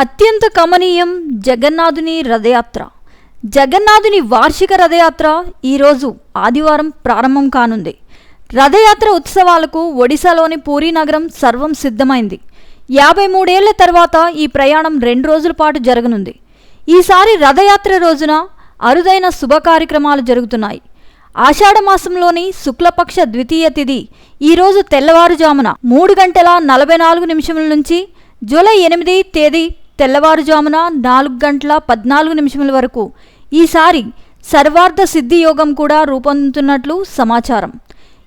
అత్యంత కమనీయం జగన్నాథుని రథయాత్ర. జగన్నాథుని వార్షిక రథయాత్ర ఈరోజు ఆదివారం ప్రారంభం కానుంది. రథయాత్ర ఉత్సవాలకు ఒడిశాలోని పూరీ నగరం సర్వం సిద్ధమైంది. 53 ఏళ్ల తర్వాత ఈ ప్రయాణం 2 రోజుల పాటు జరగనుంది. ఈసారి రథయాత్ర రోజున అరుదైన శుభ కార్యక్రమాలు జరుగుతున్నాయి. ఆషాఢమాసంలోని శుక్లపక్ష ద్వితీయ తిథి ఈరోజు తెల్లవారుజామున 3:44 నుంచి జూలై 8 తేదీ తెల్లవారుజామున 4:14 వరకు ఈసారి సర్వార్థ సిద్ధి యోగం కూడా రూపొందుతున్నట్లు సమాచారం.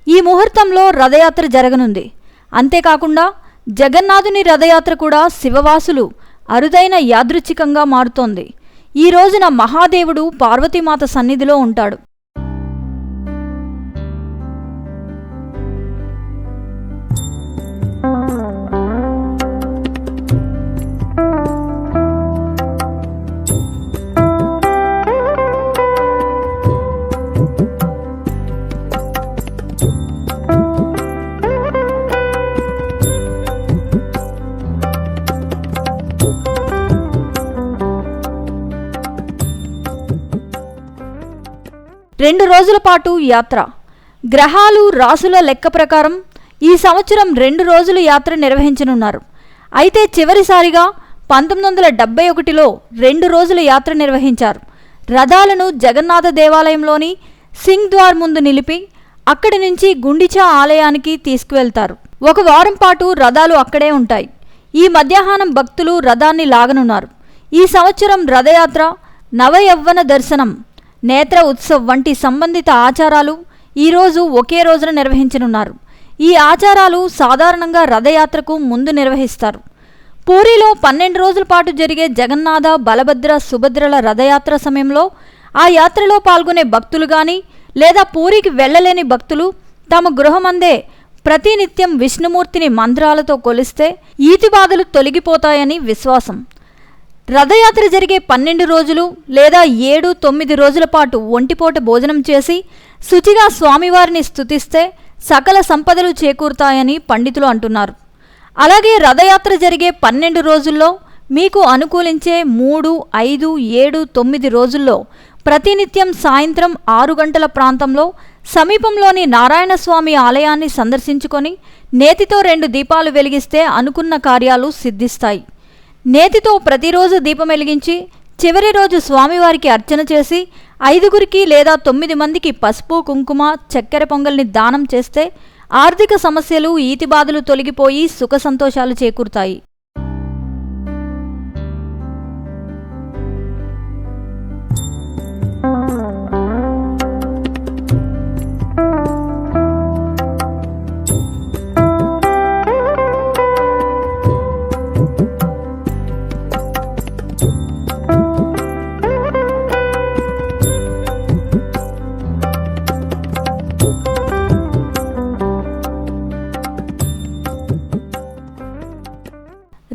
ఈ ముహూర్తంలో రథయాత్ర జరగనుంది. అంతేకాకుండా జగన్నాథుని రథయాత్ర కూడా శివవాసులు అరుదైన యాదృచ్ఛికంగా మారుతోంది. ఈ రోజున మహాదేవుడు పార్వతీమాత సన్నిధిలో ఉంటాడు. రెండు రోజుల పాటు యాత్ర. గ్రహాలు రాసుల లెక్క ప్రకారం ఈ సంవత్సరం 2 రోజులు యాత్ర నిర్వహించనున్నారు. అయితే చివరిసారిగా 1971లో 2 రోజుల యాత్ర నిర్వహించారు. రథాలను జగన్నాథ దేవాలయంలోని సింగ్ ద్వార్ ముందు నిలిపి అక్కడి నుంచి గుండిచా ఆలయానికి తీసుకువెళ్తారు. 1 వారం పాటు రథాలు అక్కడే ఉంటాయి. ఈ మధ్యాహ్నం భక్తులు రథాన్ని లాగనున్నారు. ఈ సంవత్సరం రథయాత్ర, నవయవ్వన దర్శనం, నేత్ర ఉత్సవ్ వంటి సంబంధిత ఆచారాలు ఈరోజు ఒకే రోజున నిర్వహించనున్నారు. ఈ ఆచారాలు సాధారణంగా రథయాత్రకు ముందు నిర్వహిస్తారు. పూరిలో 12 రోజుల పాటు జరిగే జగన్నాథ, బలభద్ర, సుభద్రల రథయాత్ర సమయంలో ఆ యాత్రలో పాల్గొనే భక్తులు కానీ లేదా పూరికి వెళ్లలేని భక్తులు తమ గృహమందే ప్రతినిత్యం విష్ణుమూర్తిని మంత్రాలతో కొలిస్తే ఈతిబాధలు తొలగిపోతాయని విశ్వాసం. రథయాత్ర జరిగే 12 రోజులు లేదా 7-9 రోజుల పాటు ఒంటిపూట భోజనం చేసి శుచిగా స్వామివారిని స్తుతిస్తే సకల సంపదలు చేకూరుతాయని పండితులు అంటున్నారు. అలాగే రథయాత్ర జరిగే 12 రోజుల్లో మీకు అనుకూలించే 3, 5, 7, 9 రోజుల్లో ప్రతినిత్యం సాయంత్రం 6 గంటల ప్రాంతంలో సమీపంలోని నారాయణస్వామి ఆలయాన్ని సందర్శించుకొని నేతితో 2 దీపాలు వెలిగిస్తే అనుకున్న కార్యాలు సిద్ధిస్తాయి. నేతితో ప్రతిరోజు దీపం వెలిగించి చివరి రోజు స్వామివారికి అర్చన చేసి 5గురికి లేదా 9 మందికి పసుపు, కుంకుమ, చక్కెర పొంగల్ని దానం చేస్తే ఆర్థిక సమస్యలు, ఈతిబాధలు తొలగిపోయి సుఖ సంతోషాలు చేకూరుతాయి.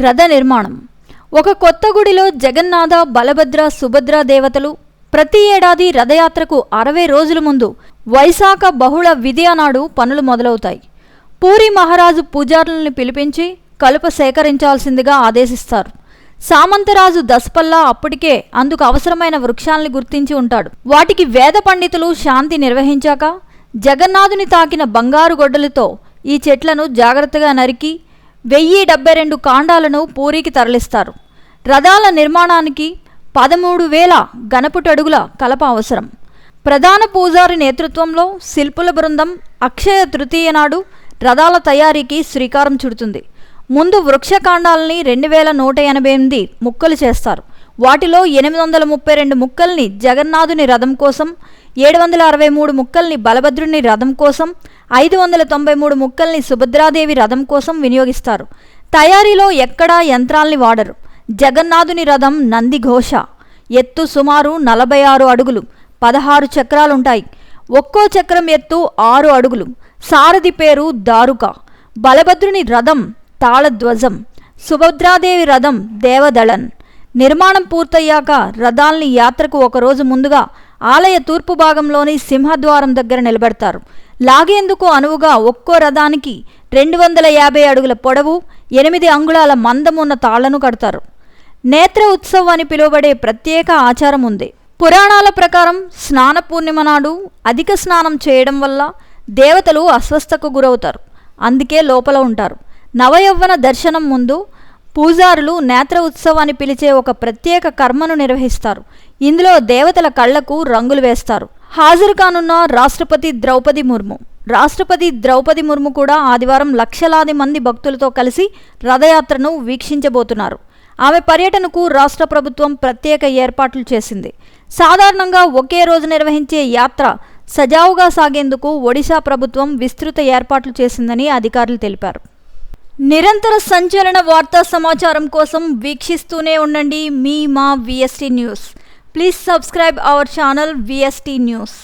రథ నిర్మాణం. ఒక కొత్త గుడిలో జగన్నాథ, బలభద్ర, సుభద్ర దేవతలు ప్రతి ఏడాది రథయాత్రకు 60 రోజుల ముందు వైశాఖ బహుళ విదియ నాడు పనులు మొదలవుతాయి. పూరి మహారాజు పూజారులను పిలిపించి కలుప సేకరించాల్సిందిగా ఆదేశిస్తారు. సామంతరాజు దసపల్లా అప్పటికే అందుకు అవసరమైన వృక్షాల్ని గుర్తించి ఉంటాడు. వాటికి వేద పండితులు శాంతి నిర్వహించాక జగన్నాథుని తాకిన బంగారు గొడ్డలతో ఈ చెట్లను జాగ్రత్తగా నరికి 1072 కాండాలను పూరికి తరలిస్తారు. రథాల నిర్మాణానికి 13,000 ఘనపుటడుగుల కలప అవసరం. ప్రధాన పూజారి నేతృత్వంలో శిల్పుల బృందం అక్షయ తృతీయ నాడు రథాల తయారీకి శ్రీకారం చుడుతుంది. ముందు వృక్షకాండాలని 2188 ముక్కలు చేస్తారు. వాటిలో 832 ముక్కల్ని జగన్నాథుని రథం కోసం, 763 ముక్కల్ని బలభద్రుని రథం కోసం, 593 ముక్కల్ని సుభద్రాదేవి రథం కోసం వినియోగిస్తారు. తయారీలో ఎక్కడా యంత్రాల్ని వాడరు. జగన్నాథుని రథం నందిఘోష. ఎత్తు సుమారు 46 అడుగులు, 16 చక్రాలుంటాయి. ఒక్కో చక్రం ఎత్తు 6 అడుగులు. సారథి పేరు దారుక. బలభద్రుని రథం తాళధ్వజం, సుభద్రాదేవి రథం దేవదళన్. నిర్మాణం పూర్తయ్యాక రథాల్ని యాత్రకు 1 రోజు ముందుగా ఆలయ తూర్పు భాగంలోని సింహద్వారం దగ్గర నిలబెడతారు. లాగేందుకు అనువుగా ఒక్కో రథానికి 250 అడుగుల పొడవు, 8 అంగుళాల మందమున్న తాళ్లను కడతారు. నేత్ర ఉత్సవ్ అని పిలువబడే ప్రత్యేక ఆచారం ఉంది. పురాణాల ప్రకారం స్నాన పూర్ణిమ నాడు అధిక స్నానం చేయడం వల్ల దేవతలు అస్వస్థకు గురవుతారు, అందుకే లోపల ఉంటారు. నవయవ్వన దర్శనం ముందు పూజారులు నేత్ర ఉత్సవ్ అని పిలిచే ఒక ప్రత్యేక కర్మను నిర్వహిస్తారు. ఇందులో దేవతల కళ్లకు రంగులు వేస్తారు. హాజరు కానున్న రాష్ట్రపతి ద్రౌపది ముర్ము కూడా ఆదివారం లక్షలాది మంది భక్తులతో కలిసి రథయాత్రను వీక్షించబోతున్నారు. ఆమె పర్యటనకు రాష్ట్ర ప్రభుత్వం ప్రత్యేక ఏర్పాట్లు చేసింది. సాధారణంగా ఒకే రోజు నిర్వహించే యాత్ర సజావుగా సాగేందుకు ఒడిశా ప్రభుత్వం విస్తృత ఏర్పాట్లు చేసిందని అధికారులు తెలిపారు. నిరంతర సంచలన వార్తా సమాచారం కోసం వీక్షిస్తూనే ఉండండి మా VST news. Please subscribe our channel VST news.